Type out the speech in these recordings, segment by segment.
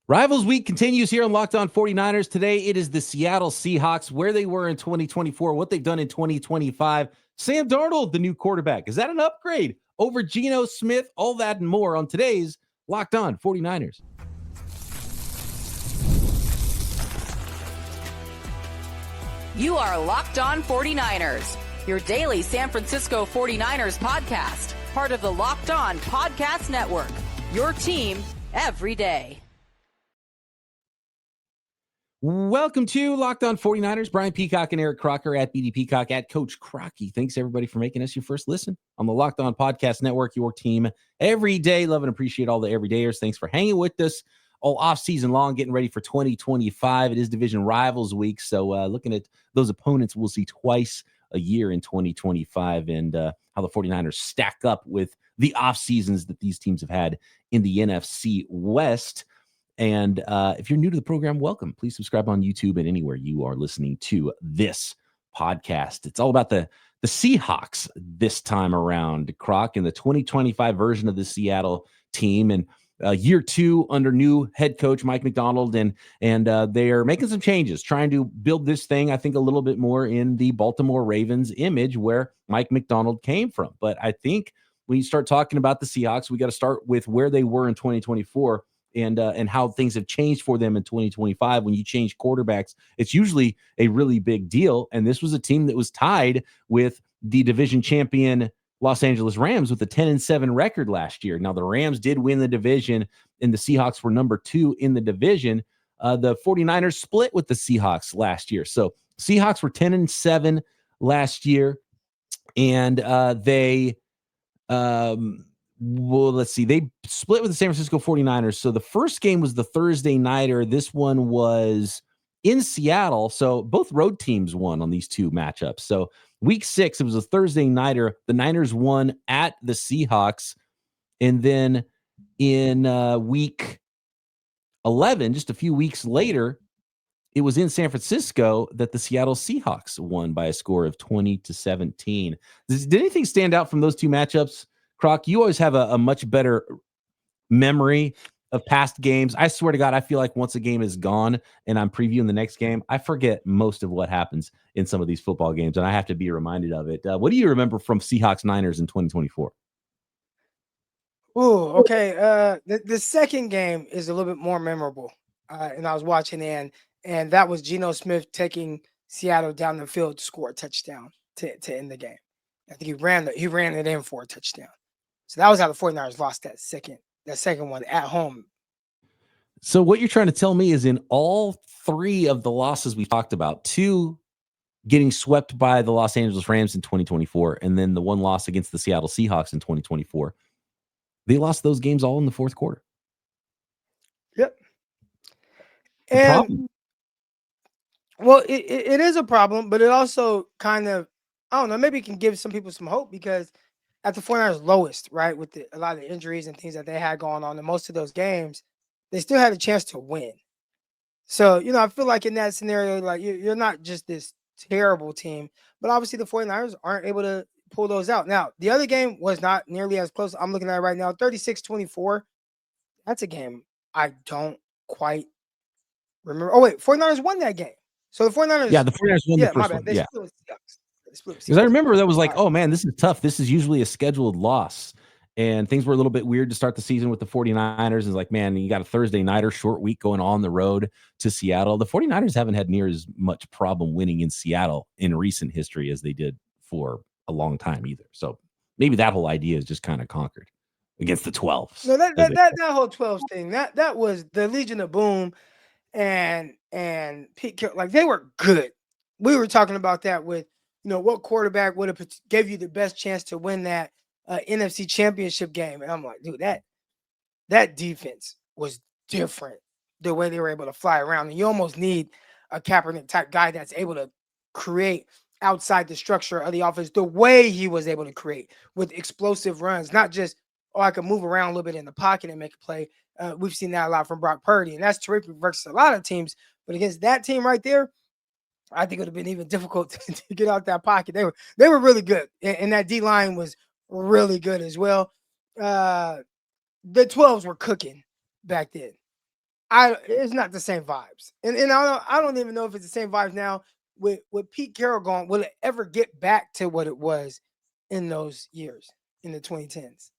Rivals Week continues here on Locked On 49ers. Today, it is the Seattle Seahawks, where they were in 2024, what they've done in 2025. Sam Darnold, the new quarterback. Is that an upgrade over Geno Smith? All that and more on today's Locked On 49ers. You are Locked On 49ers, your daily San Francisco 49ers podcast, part of the Locked On Podcast Network, your team every day. Welcome to Locked On 49ers. Brian Peacock and Eric Crocker at BD Peacock at Coach Crocky. Thanks, everybody, for making us your first listen on the Locked On Podcast Network, your team every day. Love and appreciate all the everydayers. Thanks for hanging with us all off-season long, getting ready for 2025. It is Division Rivals Week, so looking at those opponents we'll see twice a year in 2025 and how the 49ers stack up with the off-seasons that these teams have had in the NFC West. And if you're new to the program, welcome. Please subscribe on YouTube and anywhere you are listening to this podcast. It's all about the Seahawks this time around, Croc, in the 2025 version of the Seattle team. And year two under new head coach Mike Macdonald, and they are making some changes, trying to build this thing, I think, a little bit more in the Baltimore Ravens image where Mike Macdonald came from. But I think when you start talking about the Seahawks, we got to start with where they were in 2024. And how things have changed for them in 2025. When you change quarterbacks, it's usually a really big deal. And this was a team that was tied with the division champion Los Angeles Rams with a 10-7 record last year. Now, the Rams did win the division, and the Seahawks were number 2 in the division. The 49ers split with the Seahawks last year. So Seahawks were 10-7 last year, and well, let's see. They split with the San Francisco 49ers. So the first game was the Thursday nighter. This one was in Seattle. So both road teams won on these two matchups. So week 6, it was a Thursday nighter. The Niners won at the Seahawks. And then in week 11, just a few weeks later, it was in San Francisco that the Seattle Seahawks won by a score of 20-17. Did anything stand out from those two matchups? Croc, you always have a much better memory of past games. I swear to God, I feel like once a game is gone and I'm previewing the next game, I forget most of what happens in some of these football games, and I have to be reminded of it. What do you remember from Seahawks Niners in 2024? Oh, okay. The second game is a little bit more memorable, and I was watching and that was Geno Smith taking Seattle down the field to score a touchdown to end the game. I think he ran it in for a touchdown. So that was how the 49ers lost that second one at home. So what you're trying to tell me is in all 3 of the losses we talked about, 2 getting swept by the Los Angeles Rams in 2024, and then the one loss against the Seattle Seahawks in 2024, they lost those games all in the fourth quarter. Yep. And well, it is a problem, but it also kind of, I don't know, maybe it can give some people some hope because at the 49ers lowest, right, with a lot of the injuries and things that they had going on in most of those games, they still had a chance to win. So, I feel like in that scenario, like you're not just this terrible team, but obviously the 49ers aren't able to pull those out. Now, the other game was not nearly as close. I'm looking at it right now, 36-24. That's a game I don't quite remember. Oh, wait, 49ers won that game. So the 49ers. Yeah, the 49ers won the first one. Yeah. Because I remember that was like, oh, man, this is tough. This is usually a scheduled loss. And things were a little bit weird to start the season with the 49ers. It's like, man, you got a Thursday nighter, short week going on the road to Seattle. The 49ers haven't had near as much problem winning in Seattle in recent history as they did for a long time either. So maybe that whole idea is just kind of conquered against the 12s. No, that whole 12s thing, that was the Legion of Boom and Pete, like they were good. We were talking about that with, what quarterback would have gave you the best chance to win that NFC Championship game. And I'm like, dude, that defense was different the way they were able to fly around. And you almost need a Kaepernick type guy that's able to create outside the structure of the offense the way he was able to create with explosive runs, not just, I can move around a little bit in the pocket and make a play. We've seen that a lot from Brock Purdy, and that's terrific versus a lot of teams. But against that team right there, I think it would have been even difficult to get out that pocket. They were really good, and that D line was really good as well. The 12s were cooking back then. it's not the same vibes. And I don't even know if it's the same vibes now with Pete Carroll gone. Will it ever get back to what it was in those years in the 2010s?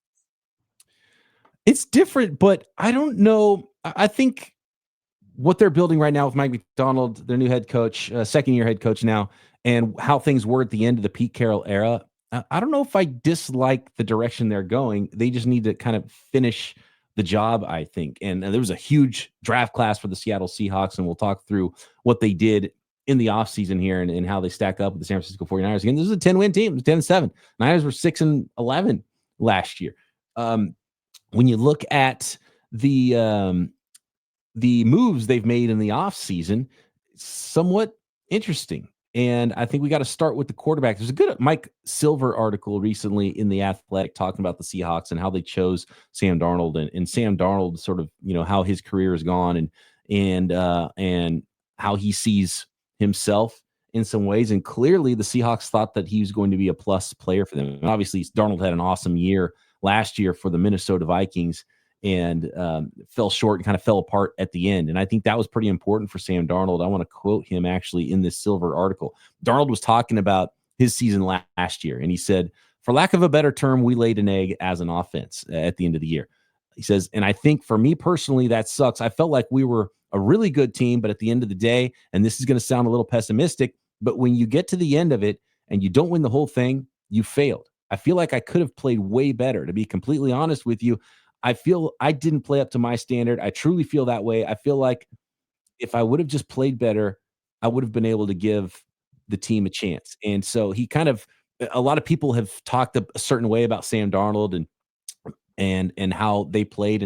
It's different, but I don't know. I think what they're building right now with Mike Macdonald, their new head coach, second-year head coach now, and how things were at the end of the Pete Carroll era, I don't know if I dislike the direction they're going. They just need to kind of finish the job, I think. And there was a huge draft class for the Seattle Seahawks, and we'll talk through what they did in the offseason here and how they stack up with the San Francisco 49ers. Again, this is a 10-win team. It was 10-7. Niners were 6-11 last year. When you look at the moves they've made in the offseason, somewhat interesting. And I think we got to start with the quarterback. There's a good Mike Silver article recently in The Athletic talking about the Seahawks and how they chose Sam Darnold and Sam Darnold sort of, how his career has gone and how he sees himself in some ways. And clearly the Seahawks thought that he was going to be a plus player for them. And obviously Darnold had an awesome year last year for the Minnesota Vikings and fell short and kind of fell apart at the end. And I think that was pretty important for Sam Darnold. I want to quote him actually in this Silver article. Darnold was talking about his season last year, and he said, for lack of a better term, we laid an egg as an offense at the end of the year. He says, and I think for me personally, that sucks. I felt like we were a really good team, but at the end of the day, and this is going to sound a little pessimistic, but when you get to the end of it and you don't win the whole thing, you failed. I feel like I could have played way better. To be completely honest with you, I feel I didn't play up to my standard. I truly feel that way. I feel like if I would have just played better, I would have been able to give the team a chance. And so he kind of, a lot of people have talked a certain way about Sam Darnold and how they played.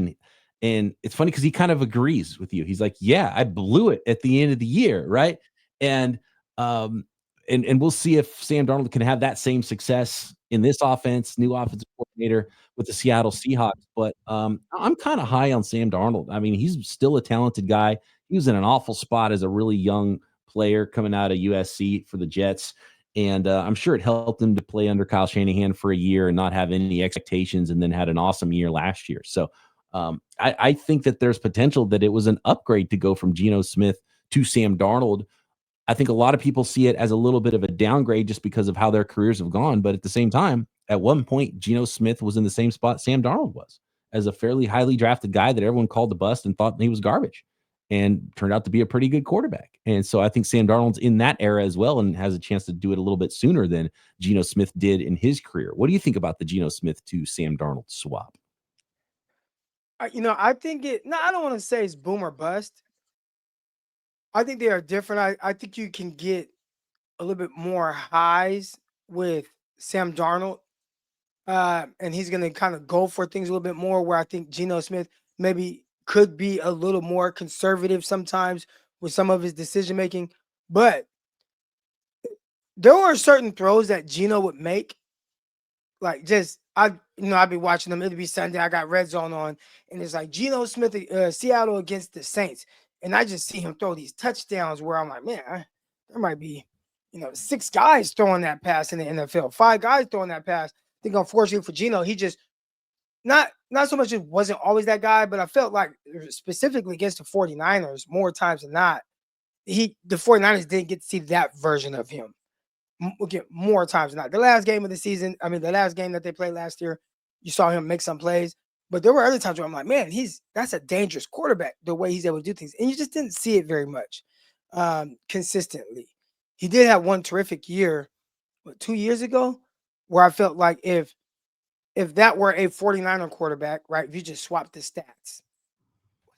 And it's funny because he kind of agrees with you. He's like, yeah, I blew it at the end of the year. Right. And we'll see if Sam Darnold can have that same success in this offense, new offensive coordinator with the Seattle Seahawks. But I'm kind of high on Sam Darnold. I mean, he's still a talented guy. He was in an awful spot as a really young player coming out of USC for the Jets. And I'm sure it helped him to play under Kyle Shanahan for a year and not have any expectations, and then had an awesome year last year. So I think that there's potential that it was an upgrade to go from Geno Smith to Sam Darnold. I think a lot of people see it as a little bit of a downgrade just because of how their careers have gone. But at the same time, at one point, Geno Smith was in the same spot Sam Darnold was, as a fairly highly drafted guy that everyone called the bust and thought he was garbage, and turned out to be a pretty good quarterback. And so I think Sam Darnold's in that era as well and has a chance to do it a little bit sooner than Geno Smith did in his career. What do you think about the Geno Smith to Sam Darnold swap? I think I don't want to say it's boom or bust. I think they are different. I think you can get a little bit more highs with Sam Darnold. And he's going to kind of go for things a little bit more, where I think Geno Smith maybe could be a little more conservative sometimes with some of his decision making. But there were certain throws that Geno would make. Like I'd be watching them. It'd be Sunday. I got Red Zone on, and it's like Geno Smith, Seattle against the Saints. And I just see him throw these touchdowns where I'm like, man, there might be, 6 guys throwing that pass in the NFL, 5 guys throwing that pass. I think unfortunately for Geno, he just not so much it wasn't always that guy, but I felt like specifically against the 49ers, more times than not, the 49ers didn't get to see that version of him. More times than not. The last game of the season, the last game that they played last year, you saw him make some plays. But there were other times where I'm like, man, that's a dangerous quarterback, the way he's able to do things. And you just didn't see it very much consistently. He did have one terrific year, 2 years ago, where I felt like if that were a 49er quarterback, right, if you just swapped the stats,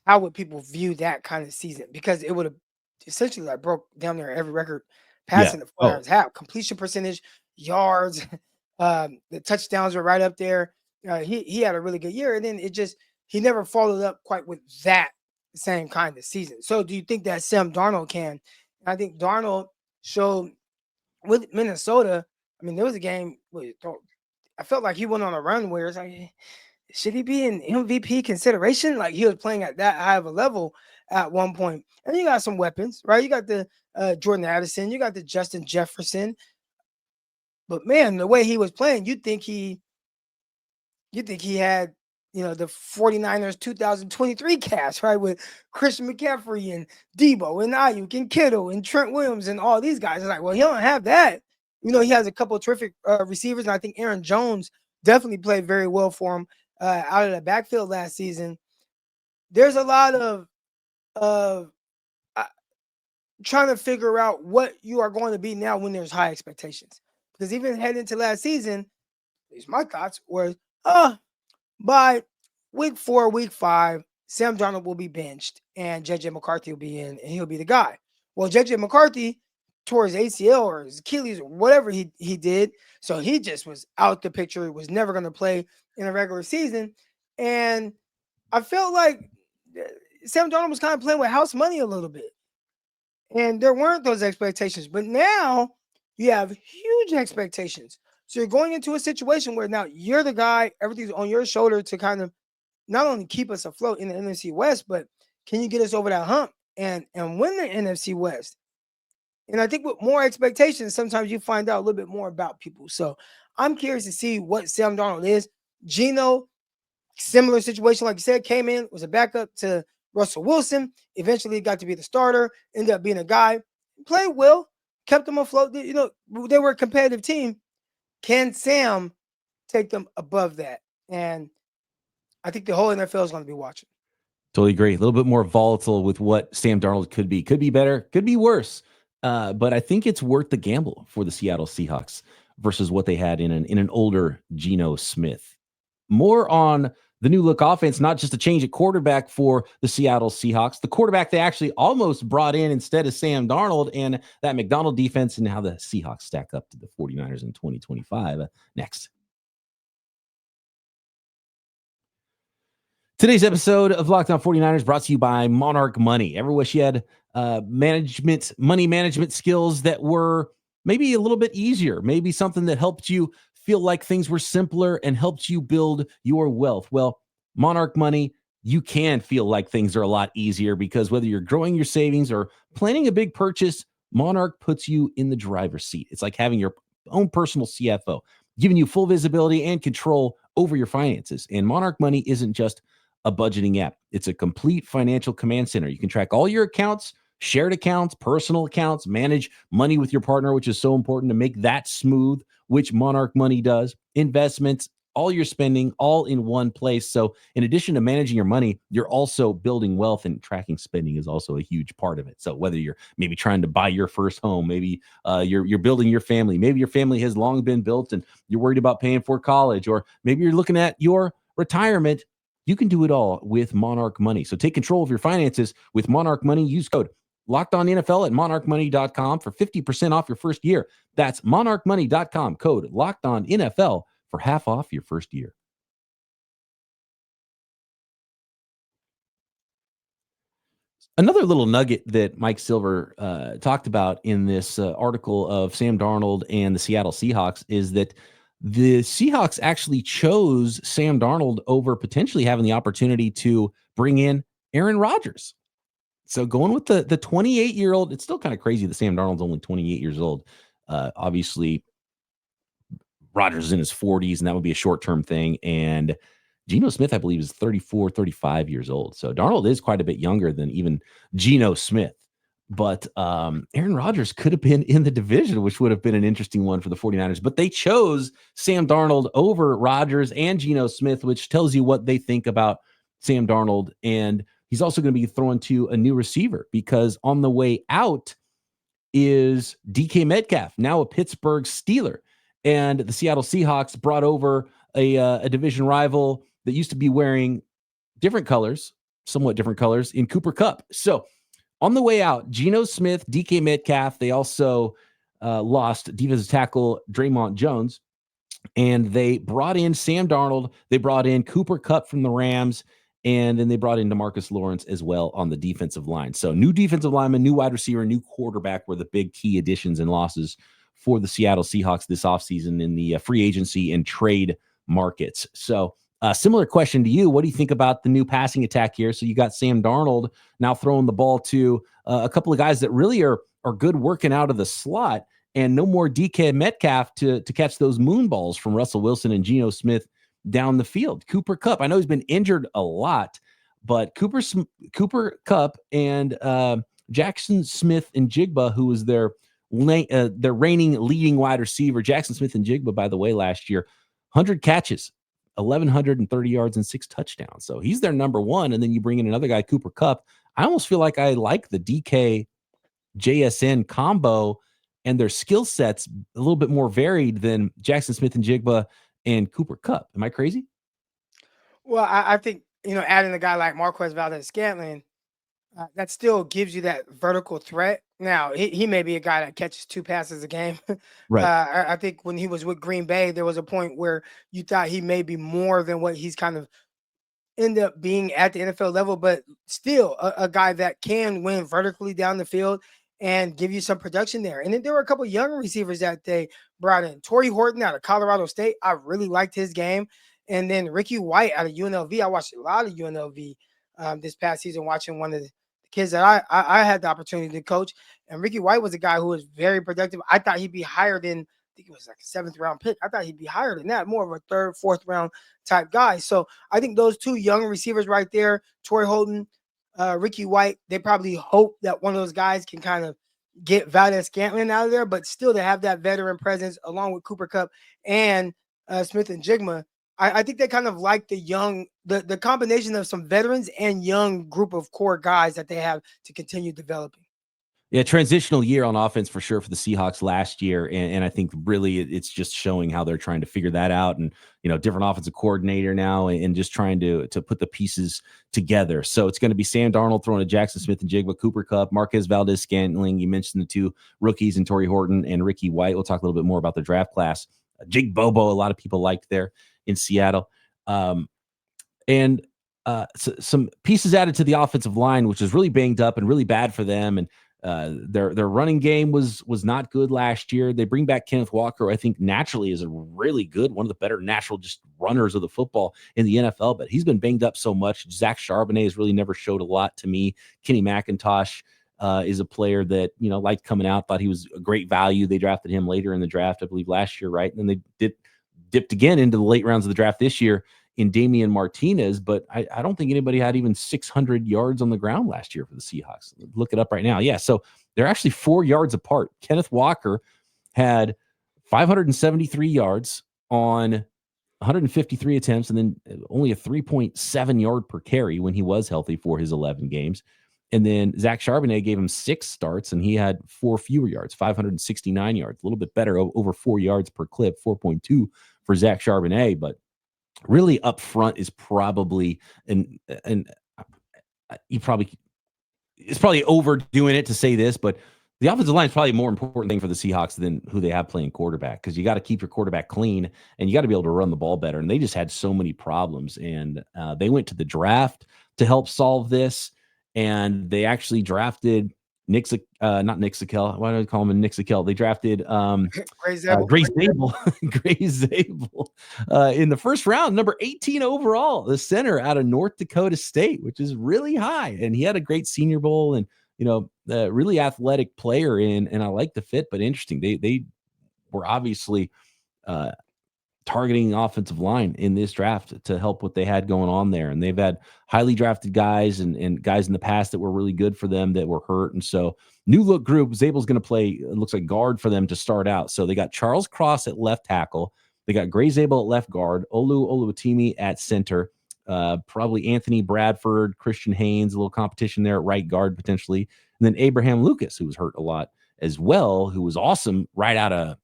how would people view that kind of season? Because it would have essentially like broke down there every record passing the 49ers have. Completion percentage, yards, the touchdowns were right up there. He had a really good year, and then he never followed up quite with that same kind of season. So do you think that Sam Darnold can? I think Darnold showed with Minnesota. There was a game where I felt like he went on a run where it's like, should he be in MVP consideration? Like, he was playing at that high of a level at one point. And you got some weapons, right? You got the Jordan Addison, you got the Justin Jefferson. But man, the way he was playing, you think he had the 49ers 2023 cast, right? With Christian McCaffrey and Debo and Ayuk and Kittle and Trent Williams and all these guys. It's like, well, he don't have that. He has a couple of terrific receivers, and I think Aaron Jones definitely played very well for him out of the backfield last season. There's a lot of trying to figure out what you are going to be now when there's high expectations. Because even heading into last season, at least my thoughts were, by week 4, week 5, Sam Darnold will be benched and JJ McCarthy will be in and he'll be the guy. Well, JJ McCarthy tore his ACL or his Achilles or whatever he did. So he just was out the picture. He was never going to play in a regular season. And I felt like Sam Darnold was kind of playing with house money a little bit. And there weren't those expectations. But now you have huge expectations. So you're going into a situation where now you're the guy, everything's on your shoulder to kind of not only keep us afloat in the NFC West, but can you get us over that hump and win the NFC West? And I think with more expectations, sometimes you find out a little bit more about people. So I'm curious to see what Sam Darnold is. Geno, similar situation, like you said, came in, was a backup to Russell Wilson. Eventually got to be the starter, ended up being a guy, played well, kept them afloat. They were a competitive team. Can Sam take them above that? And I think the whole NFL is going to be watching. Totally agree. A little bit more volatile with what Sam Darnold could be. Could be better, could be worse. But I think it's worth the gamble for the Seattle Seahawks versus what they had in an older Geno Smith. More on the new look offense, not just a change at quarterback for the Seattle Seahawks, the quarterback they actually almost brought in instead of Sam Darnold, and that McDonald defense, and how the Seahawks stack up to the 49ers in 2025. Next. Today's episode of Locked On 49ers brought to you by Monarch Money. Ever wish you had money management skills that were maybe a little bit easier, maybe something that helped you feel like things were simpler and helped you build your wealth? Well, Monarch Money, you can feel like things are a lot easier because whether you're growing your savings or planning a big purchase, Monarch puts you in the driver's seat. It's like having your own personal CFO, giving you full visibility and control over your finances. And Monarch Money isn't just a budgeting app. It's a complete financial command center. You can track all your accounts, shared accounts, personal accounts, manage money with your partner, which is so important to make that smooth, which Monarch Money does, investments, all your spending, all in one place. So in addition to managing your money, you're also building wealth, and tracking spending is also a huge part of it. So whether you're maybe trying to buy your first home, maybe you're building your family, maybe your family has long been built and you're worried about paying for college, or maybe you're looking at your retirement, you can do it all with Monarch Money. So take control of your finances with Monarch Money. Use code LOCKEDONNFL at monarchmoney.com for 50% off your first year. That's monarchmoney.com, code LOCKEDONNFL for half off your first year. Another little nugget that Mike Silver talked about in this article of Sam Darnold and the Seattle Seahawks is that the Seahawks actually chose Sam Darnold over potentially having the opportunity to bring in Aaron Rodgers. So going with the 28-year-old, it's still kind of crazy that Sam Darnold's only 28 years old. Obviously, Rodgers is in his 40s, and that would be a short-term thing. And Geno Smith, I believe, is 34, 35 years old. So Darnold is quite a bit younger than even Geno Smith. But Aaron Rodgers could have been in the division, which would have been an interesting one for the 49ers. But they chose Sam Darnold over Rodgers and Geno Smith, which tells you what they think about Sam Darnold. And he's also going to be thrown to a new receiver, because on the way out is DK Metcalf, now a Pittsburgh Steeler. And the Seattle Seahawks brought over a division rival that used to be wearing different colors, somewhat different colors, in Cooper Kupp. So on the way out, Geno Smith, DK Metcalf, they also lost defensive tackle Draymond Jones, and they brought in Sam Darnold. They brought in Cooper Kupp from the Rams, and then they brought in DeMarcus Lawrence as well on the defensive line. So new defensive lineman, new wide receiver, new quarterback were the big key additions and losses for the Seattle Seahawks this offseason in the free agency and trade markets. So similar question to you. What do you think about the new passing attack here? So you got Sam Darnold now throwing the ball to a couple of guys that really are good working out of the slot, and no more DK Metcalf to catch those moon balls from Russell Wilson and Geno Smith down the field. Cooper Kupp, I know he's been injured a lot, but Cooper Kupp and Jackson Smith and Jigba, who was their reigning leading wide receiver. Jackson Smith and Jigba, by the way, last year, 100 catches, 1,130 yards, and 6 touchdowns. So he's their number one. And then you bring in another guy, Cooper Kupp. I almost feel like I like the DK JSN combo, and their skill sets a little bit more varied than Jackson Smith and Jigba and Cooper Kupp. Am I crazy? Well, I think, adding a guy like Marquez Valdez-Scantling, that still gives you that vertical threat. Now, he may be a guy that catches 2 passes a game. Right. I think when he was with Green Bay, there was a point where you thought he may be more than what he's kind of end up being at the NFL level, but still a guy that can win vertically down the field and give you some production there. And then there were a couple of young receivers that they brought in. Torrey Horton out of Colorado State. I really liked his game. And then Ricky White out of UNLV. I watched a lot of UNLV this past season, watching one of the kids that I had the opportunity to coach. And Ricky White was a guy who was very productive. I thought he'd be higher than, I think it was like a 7th round pick. I thought he'd be higher than that, more of a 3rd, 4th round type guy. So I think those 2 young receivers right there, Torrey Holton, Ricky White, they probably hope that one of those guys can kind of get Valdez-Scantling out of there, but still to have that veteran presence along with Cooper Kupp and Smith and Jigma. I think they kind of like the combination of some veterans and young group of core guys that they have to continue developing. Yeah, transitional year on offense for sure for the Seahawks last year, and I think really it's just showing how they're trying to figure that out, and different offensive coordinator now, and just trying to put the pieces together. So it's going to be Sam Darnold throwing to Jackson Smith and Jigba, Cooper Kupp, Marquez Valdez-Scantling. You mentioned the 2 rookies and Torrey Horton and Ricky White. We'll talk a little bit more about the draft class. Jig Bobo, a lot of people liked there in Seattle, and so some pieces added to the offensive line, which is really banged up and really bad for them. And their running game was not good last year. They bring back Kenneth Walker, who I think naturally is a really good, one of the better natural just runners of the football in the NFL, but he's been banged up so much. Zach Charbonnet has really never showed a lot to me. Kenny McIntosh is a player that, liked coming out, thought he was a great value. They drafted him later in the draft, I believe last year, right? And then they dipped again into the late rounds of the draft this year in Damian Martinez, but I don't think anybody had even 600 yards on the ground last year for the Seahawks. Look it up right now. Yeah, so they're actually 4 yards apart. Kenneth Walker had 573 yards on 153 attempts, and then only a 3.7 yard per carry when he was healthy for his 11 games. And then Zach Charbonnet gave him 6 starts, and he had 4 fewer yards, 569 yards, a little bit better, over 4 yards per clip, 4.2 for Zach Charbonnet, but really up front is probably it's probably overdoing it to say this, but the offensive line is probably a more important thing for the Seahawks than who they have playing quarterback, because you got to keep your quarterback clean and you got to be able to run the ball better. And they just had so many problems, and they went to the draft to help solve this. And they actually drafted Nick Zakel. Why do I call him Nick Zakel? They drafted Gray Zabel in the first round, number 18 overall, the center out of North Dakota State, which is really high. And he had a great Senior Bowl, and really athletic player. And I like the fit, but interesting. They were obviously targeting offensive line in this draft to help what they had going on there. And they've had highly drafted guys and guys in the past that were really good for them that were hurt. And so new look group, Zabel's going to play, it looks like, guard for them to start out. So they got Charles Cross at left tackle. They got Gray Zabel at left guard, Oluwatimi at center, probably Anthony Bradford, Christian Haynes, a little competition there at right guard potentially. And then Abraham Lucas, who was hurt a lot as well, who was awesome right out of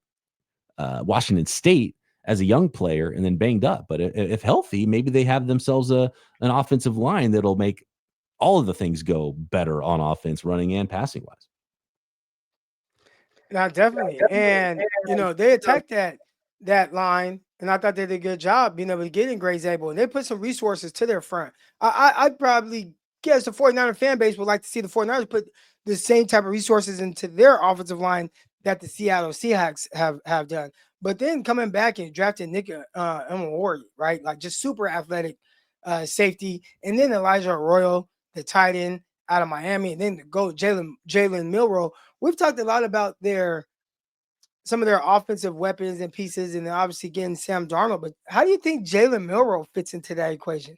Washington State as a young player and then banged up. But if healthy, maybe they have themselves an offensive line that'll make all of the things go better on offense, running and passing wise. Now, definitely. And, they attacked that line, and I thought they did a good job being able to get in Gray Zabel, and they put some resources to their front. I'd probably guess the 49er fan base would like to see the 49ers put the same type of resources into their offensive line that the Seattle Seahawks have done. But then coming back and drafting Nick Emmanwori, right? Like just super athletic safety. And then Elijah Arroyo, the tight end out of Miami. And then the GOAT, Jalen Milroe. We've talked a lot about their some of their offensive weapons and pieces, and obviously getting Sam Darnold. But how do you think Jalen Milroe fits into that equation?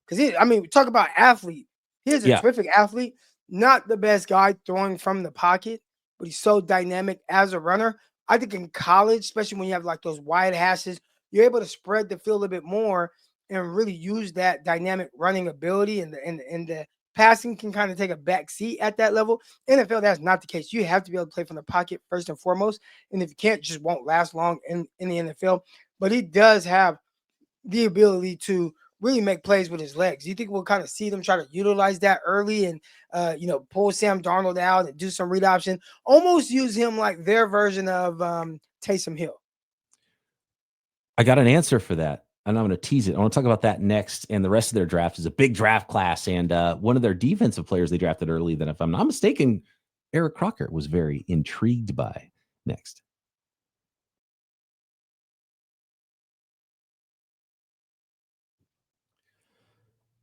Because we talk about athlete. He's a terrific athlete, not the best guy throwing from the pocket, but he's so dynamic as a runner. I think in college, especially when you have like those wide hashes, you're able to spread the field a bit more and really use that dynamic running ability, and the passing can kind of take a back seat at that level. NFL, that's not the case. You have to be able to play from the pocket first and foremost. And if you can't, just won't last long in the NFL. But he does have the ability to really make plays with his legs. Do you think we'll kind of see them try to utilize that early and, pull Sam Darnold out and do some read option, almost use him like their version of Taysom Hill? I got an answer for that, and I'm going to tease it. I want to talk about that next. And the rest of their draft is a big draft class. And one of their defensive players they drafted early that, if I'm not mistaken, Eric Crocker was very intrigued by. Next.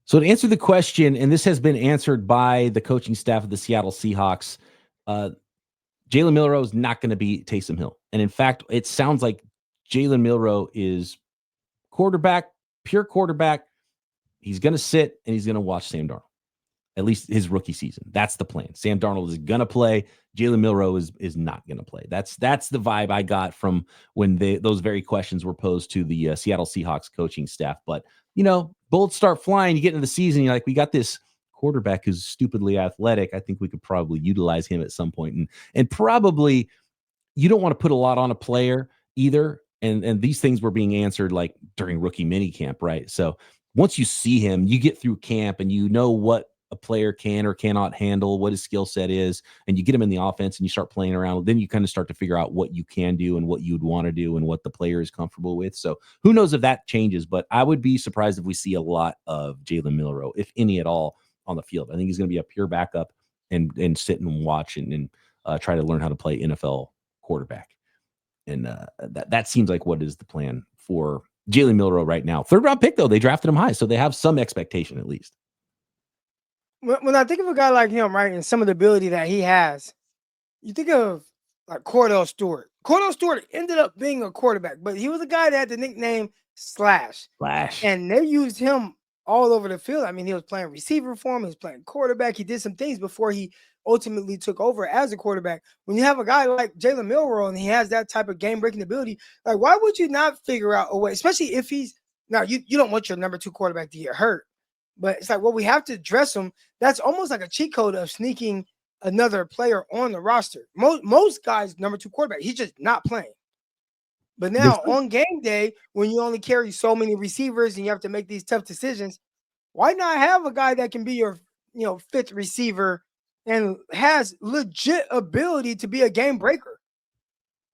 So to answer the question, and this has been answered by the coaching staff of the Seattle Seahawks, Jalen Milroe is not going to be Taysom Hill. And in fact, it sounds like Jalen Milroe is quarterback, pure quarterback. He's going to sit and he's going to watch Sam Darnold, at least his rookie season. That's the plan. Sam Darnold is going to play. Jalen Milroe is not going to play. That's the vibe I got from when those very questions were posed to the Seattle Seahawks coaching staff. But, bullets start flying. You get into the season, you're like, we got this quarterback who's stupidly athletic. I think we could probably utilize him at some point. And probably you don't want to put a lot on a player either. And these things were being answered like during rookie mini camp, right? So once you see him, you get through camp and you know what a player can or cannot handle, what his skill set is, and you get him in the offense and you start playing around. Then you kind of start to figure out what you can do and what you'd want to do and what the player is comfortable with. So who knows if that changes, but I would be surprised if we see a lot of Jalen Milroe, if any at all, on the field. I think he's going to be a pure backup and sit and watch and try to learn how to play NFL quarterback. And that seems like what is the plan for Jalen Milroe right now. 3rd round pick, though. They drafted him high, so they have some expectation at least. When I think of a guy like him, right, and some of the ability that he has, you think of like Cordell Stewart. Cordell Stewart ended up being a quarterback, but he was a guy that had the nickname Slash. And they used him all over the field. I mean, he was playing receiver for him. He was playing quarterback. He did some things before he ultimately took over as a quarterback. When you have a guy like Jalen Milroe and he has that type of game-breaking ability, like, why would you not figure out a way, especially if he's – now, you don't want your number 2 quarterback to get hurt. But it's like, well, we have to dress him. That's almost like a cheat code of sneaking another player on the roster. Most guys, number 2 quarterback, he's just not playing. But now on game day, when you only carry so many receivers and you have to make these tough decisions, why not have a guy that can be your 5th receiver and has legit ability to be a game breaker?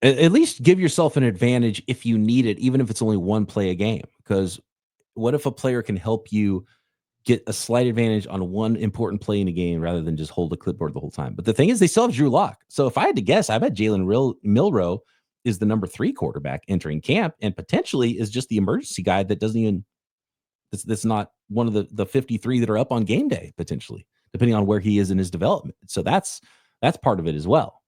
At least give yourself an advantage if you need it, even if it's only one play a game. Because what if a player can help you get a slight advantage on one important play in a game rather than just hold a clipboard the whole time? But the thing is, they still have Drew Lock. So if I had to guess, I bet Jalen Milroe is the number 3 quarterback entering camp and potentially is just the emergency guy that doesn't even, that's not one of the 53 that are up on game day, potentially, depending on where he is in his development. So that's part of it as well.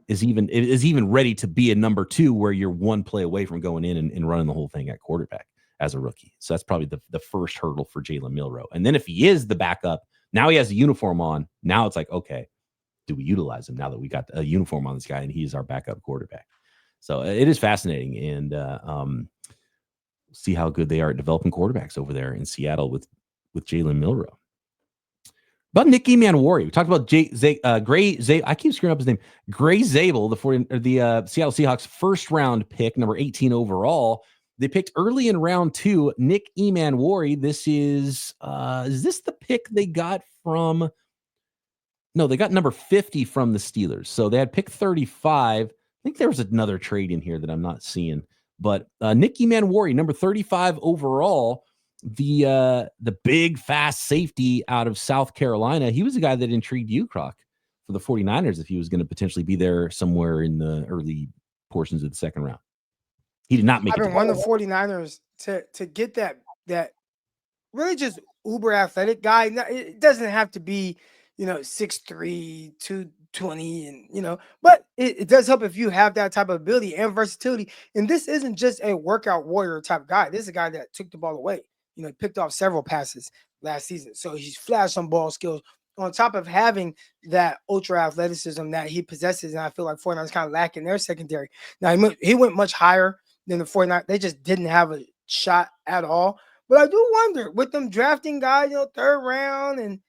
Is even ready to be a number 2 where you're one play away from going in and running the whole thing at quarterback as a rookie. So that's probably the first hurdle for Jalen Milroe. And then if he is the backup, now he has a uniform on. Now it's like, okay, do we utilize him now that we got a uniform on this guy and he's our backup quarterback? So it is fascinating, and see how good they are at developing quarterbacks over there in Seattle with Jalen Milroe. About Nick Emanwari, we talked about Gray Zabel. I keep screwing up his name. Gray Zabel, the Seattle Seahawks first round pick, number 18 overall. They picked early in round 2, Nick Emanwari. This is this the pick they got from? No, they got number 50 from the Steelers. So they had pick 35. I think there was another trade in here that I'm not seeing. But Nick Emanwari, number 35 overall, the big, fast safety out of South Carolina. He was a guy that intrigued you, Croc, for the 49ers if he was going to potentially be there somewhere in the early portions of the second round. He did not make it. I've been one of the 49ers to get that really just uber athletic guy. It doesn't have to be, 6'3", 20 and but it does help if you have that type of ability and versatility. And this isn't just a workout warrior type guy. This is a guy that took the ball away. He picked off several passes last season. So he's flashed some ball skills on top of having that ultra athleticism that he possesses. And I feel like 49ers kind of lack in their secondary. Now he went much higher than the 49ers. They just didn't have a shot at all. But I do wonder with them drafting guys, third round, and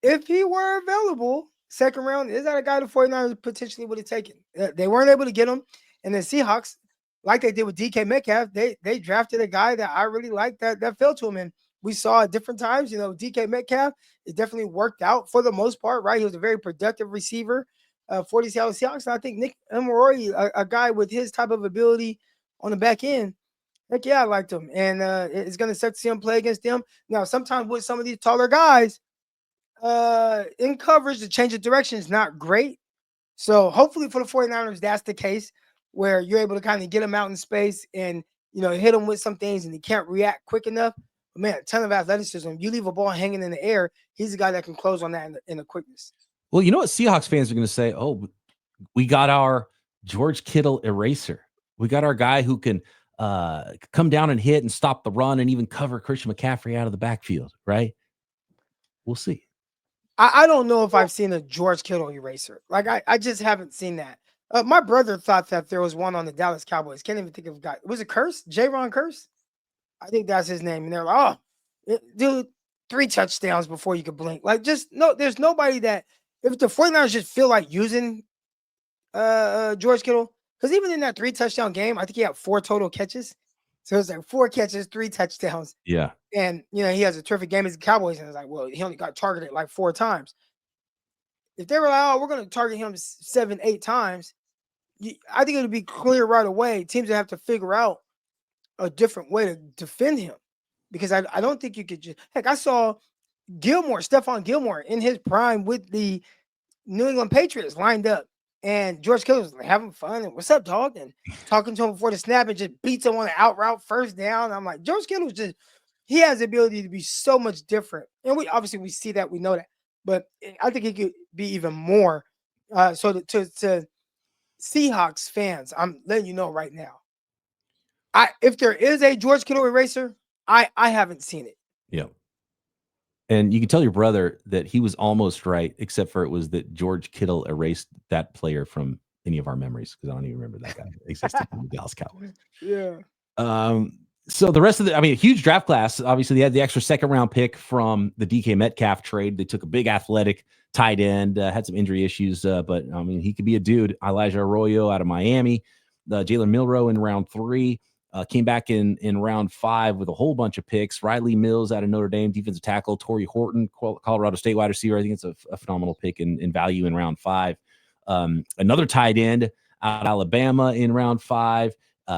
if he were available, second round, is that a guy the 49ers potentially would have taken? They weren't able to get him. And the Seahawks, like they did with DK Metcalf, they drafted a guy that I really liked that fell to him. And we saw at different times, DK Metcalf, it definitely worked out for the most part, right? He was a very productive receiver for the Seattle Seahawks. And I think Nick Emery, a guy with his type of ability on the back end, heck yeah, I liked him. And it's going to suck to see him play against them. Now, sometimes with some of these taller guys, in coverage, the change of direction is not great. So hopefully for the 49ers, that's the case where you're able to kind of get him out in space and, hit him with some things and he can't react quick enough. But man, a ton of athleticism. You leave a ball hanging in the air, he's the guy that can close on that in the quickness. Well, you know what Seahawks fans are going to say? Oh, we got our George Kittle eraser. We got our guy who can come down and hit and stop the run and even cover Christian McCaffrey out of the backfield, right? We'll see. I don't know if I've seen a George Kittle eraser. Like, I just haven't seen that. My brother thought that there was one on the Dallas Cowboys. Can't even think of a guy. Was it Curse? J-Ron Curse? I think that's his name. And they're like, dude, 3 touchdowns before you could blink. Like, just no, there's nobody that, if the 49ers just feel like using George Kittle, because even in that 3 touchdown game, I think he had 4 total catches. So it's like 4 catches, 3 touchdowns. Yeah. And, he has a terrific game as the Cowboys. And it's like, well, he only got targeted like 4 times. If they were like, oh, we're going to target him 7, 8 times, I think it would be clear right away. Teams would have to figure out a different way to defend him. Because I don't think you could just, heck, I saw Stephon Gilmore in his prime with the New England Patriots lined up. And George Kittle was having fun and what's up, dog? And talking to him before the snap and just beats him on the out route first down. I'm like, George Kittle he has the ability to be so much different. And we see that, we know that. But I think he could be even more. So to Seahawks fans, I'm letting you know right now. If there is a George Kittle eraser, I haven't seen it. Yeah. And you can tell your brother that he was almost right, except for it was that George Kittle erased that player from any of our memories, because I don't even remember that guy existed in the Dallas Cowboys. Yeah. So the rest of a huge draft class. Obviously, they had the extra 2nd round pick from the DK Metcalf trade. They took a big athletic tight end, had some injury issues, but he could be a dude. Elijah Arroyo out of Miami, Jalen Milroe in round 3. Came back in round 5 with a whole bunch of picks. Riley Mills out of Notre Dame, defensive tackle. Torrey Horton, Colorado State wide receiver. I think it's a phenomenal pick in value in round 5. Another tight end out of Alabama in round 5.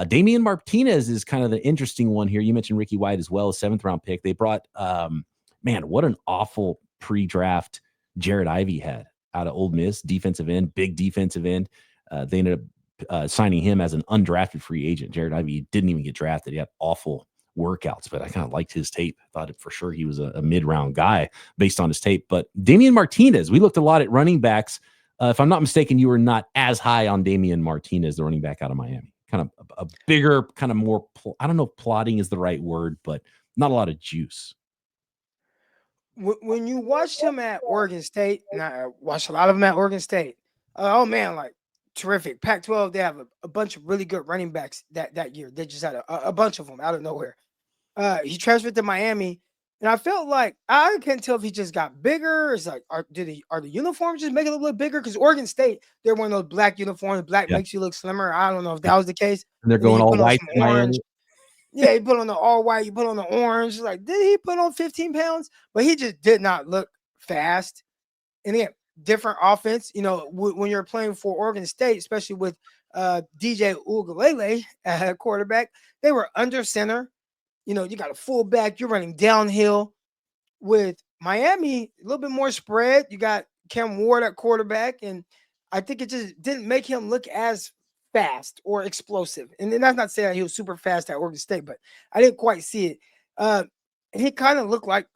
Damian Martinez is kind of the interesting one here. You mentioned Ricky White as well, a 7th round pick. They brought, what an awful pre-draft Jared Ivey had out of Ole Miss, defensive end, big defensive end. They ended up signing him as an undrafted free agent. Jared Ivey didn't even get drafted. He had awful workouts, but I kind of liked his tape. I thought for sure he was a mid-round guy based on his tape. But Damian Martinez, we looked a lot at running backs. If I'm not mistaken, you were not as high on Damian Martinez, the running back out of Miami. Kind of a bigger, kind of more, I don't know if plotting is the right word, but not a lot of juice. When you watched him at Oregon State, and I watched a lot of them at Oregon State, like terrific. Pac-12, they have a bunch of really good running backs that year. They just had a bunch of them out of nowhere. He transferred to Miami, and I felt like I can't tell if he just got bigger. It's like, are the uniforms just making it a little bit bigger? Because Oregon State, they're one of those black uniforms. Black makes you look slimmer. I don't know if that was the case. And they're going all white. Yeah, he put on the all white. You put on the orange. Like, did he put on 15 pounds? But he just did not look fast. And again, different offense. When you're playing for Oregon State, especially with DJ Uiagalelei at quarterback, they were under center. You got a fullback. You're running downhill. With Miami, a little bit more spread. You got Cam Ward at quarterback, and I think it just didn't make him look as fast or explosive. And that's not saying he was super fast at Oregon State, but I didn't quite see it. He kind of looked like,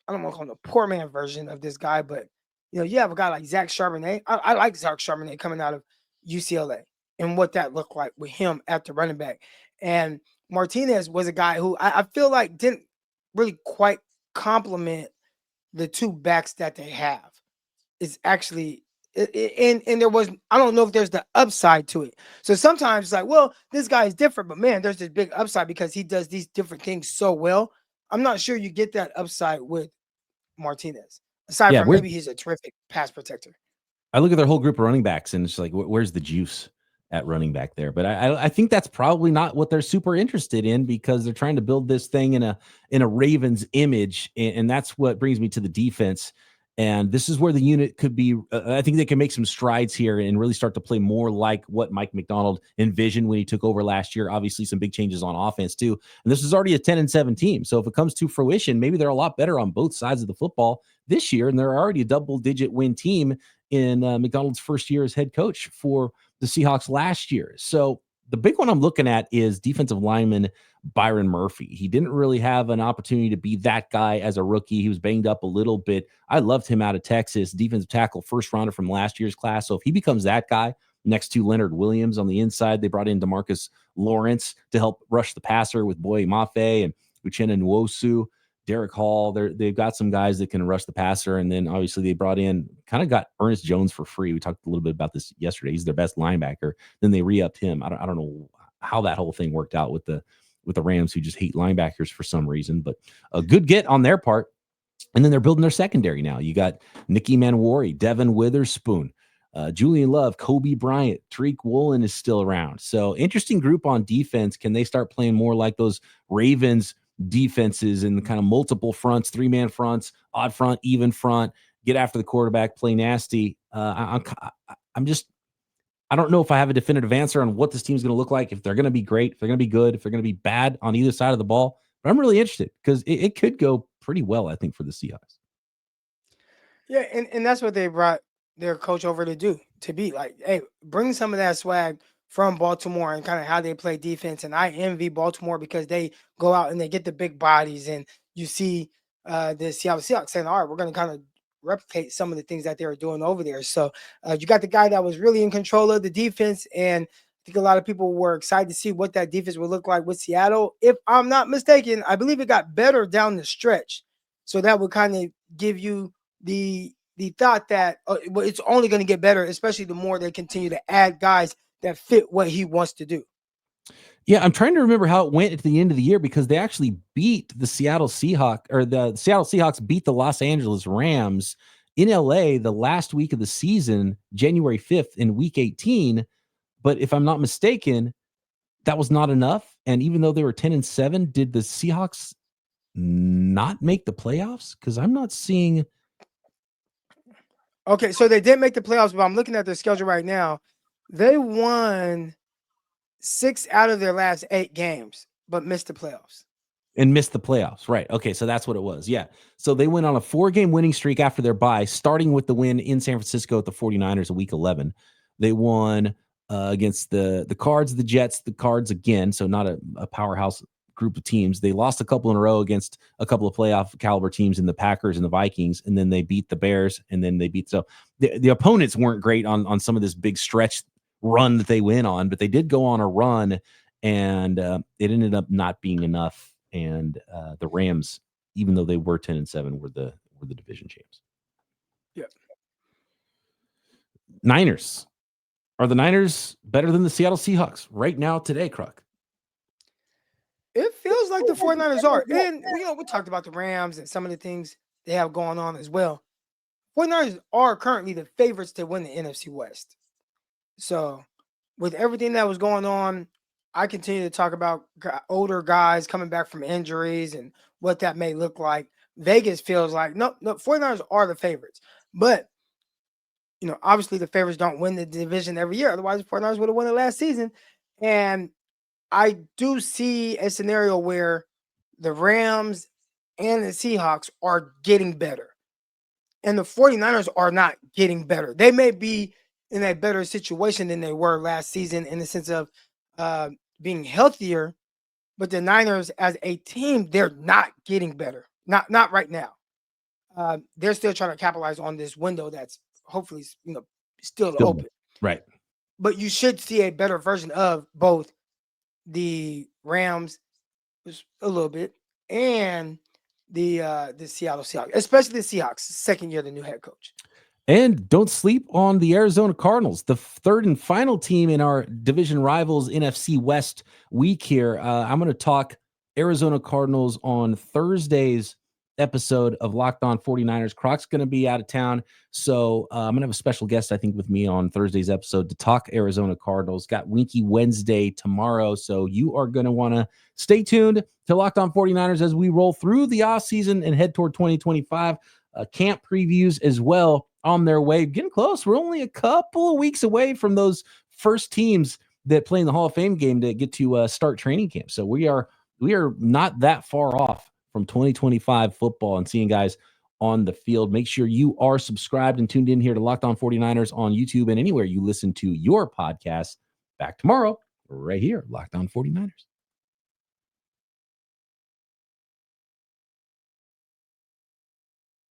I don't want to call him a poor man version of this guy, but You have a guy like Zach Charbonnet. I like Zach Charbonnet coming out of UCLA and what that looked like with him at the running back. And Martinez was a guy who I feel like didn't really quite complement the two backs that they have. It's actually and there was, I don't know if there's the upside to it. So sometimes it's like, well, this guy is different, but man, there's this big upside because he does these different things so well. I'm not sure you get that upside with Martinez, aside Yeah, from maybe he's a terrific pass protector. I look at their whole group of running backs, and it's like, where's the juice at running back there? But I think that's probably not what they're super interested in, because they're trying to build this thing in a Ravens image, and that's what brings me to the defense. And this is where the unit could be. I think they can make some strides here and really start to play more like what Mike McDonald envisioned when he took over last year. Obviously, some big changes on offense too. And this is already a 10-7 team. So if it comes to fruition, maybe they're a lot better on both sides of the football this year, and they're already a double-digit win team in McDonald's first year as head coach for the Seahawks last year. So the big one I'm looking at is defensive lineman Byron Murphy. He didn't really have an opportunity to be that guy as a rookie. He was banged up a little bit. I loved him out of Texas, defensive tackle, first rounder from last year's class. So if he becomes that guy next to Leonard Williams on the inside, they brought in DeMarcus Lawrence to help rush the passer with Boye Mafe and Uchenna Nwosu. Derek Hall, they've got some guys that can rush the passer. And then obviously they brought in, kind of got Ernest Jones for free. We talked a little bit about this yesterday. He's their best linebacker. Then they re-upped him. I don't know how that whole thing worked out with the Rams, who just hate linebackers for some reason, but a good get on their part. And then they're building their secondary now. You got Nicky Manwari, Devin Witherspoon, Julian Love, Kobe Bryant, Tariq Woolen is still around. So interesting group on defense. Can they start playing more like those Ravens defenses in the kind of multiple fronts, 3-man fronts, odd front, even front, get after the quarterback, play nasty? I don't know if I have a definitive answer on what this team's going to look like, if they're going to be great, if they're going to be good, if they're going to be bad on either side of the ball. But I'm really interested because it could go pretty well, I think, for the Seahawks. Yeah, and that's what they brought their coach over to do, to be like, hey, bring some of that swag from Baltimore and kind of how they play defense. And I envy Baltimore because they go out and they get the big bodies, and you see the Seattle Seahawks saying, all right, we're going to kind of replicate some of the things that they were doing over there. So you got the guy that was really in control of the defense, and I think a lot of people were excited to see what that defense would look like with Seattle. If I'm not mistaken, I believe it got better down the stretch. So that would kind of give you the thought that it's only going to get better, especially the more they continue to add guys that fit what he wants to do. Yeah, I'm trying to remember how it went at the end of the year, because they actually beat the Seattle Seahawks, or the Seattle Seahawks beat the Los Angeles Rams in LA the last week of the season, January 5th in week 18. But if I'm not mistaken, that was not enough. And even though they were 10-7, did the Seahawks not make the playoffs? Because I'm not seeing. Okay, so they did make the playoffs, but I'm looking at their schedule right now. They won 6 out of their last 8 games, but missed the playoffs. And missed the playoffs, right? Okay, so that's what it was. Yeah. So they went on a 4-game winning streak after their bye, starting with the win in San Francisco at the 49ers in week 11. They won against the Cards, the Jets, the Cards again, so not a powerhouse group of teams. They lost a couple in a row against a couple of playoff caliber teams in the Packers and the Vikings, and then they beat the Bears, and then they beat. So the opponents weren't great on some of this big stretch run that they went on, but they did go on a run, and it ended up not being enough. And the Rams, even though they were 10-7, were the division champs. Yeah. Niners. Are the Niners better than the Seattle Seahawks right now today, Croc? It feels like the 49ers are. And, we talked about the Rams and some of the things they have going on as well. 49ers are currently the favorites to win the NFC West. So, with everything that was going on, I continue to talk about older guys coming back from injuries and what that may look like. Vegas feels like, no, 49ers are the favorites. But, obviously the favorites don't win the division every year. Otherwise, the 49ers would have won it last season. And I do see a scenario where the Rams and the Seahawks are getting better. And the 49ers are not getting better. They may be in a better situation than they were last season in the sense of being healthier, but the Niners as a team, they're not getting better. Not right now. they're still trying to capitalize on this window that's hopefully, still open. Right. But you should see a better version of both the Rams a little bit and the Seattle Seahawks, especially the Seahawks, second year of the new head coach. And don't sleep on the Arizona Cardinals, the third and final team in our division rivals NFC West week here. I'm going to talk Arizona Cardinals on Thursday's episode of Locked On 49ers. Croc's going to be out of town, so I'm going to have a special guest, I think, with me on Thursday's episode to talk Arizona Cardinals. Got Winky Wednesday tomorrow, so you are going to want to stay tuned to Locked On 49ers as we roll through the offseason and head toward 2025. Camp previews as well on their way. Getting close. We're only a couple of weeks away from those first teams that play in the Hall of Fame game to get to start training camp. So we are not that far off from 2025 football and seeing guys on the field. Make sure you are subscribed and tuned in here to Locked On 49ers on YouTube and anywhere you listen to your podcast. Back tomorrow, right here, Locked On 49ers.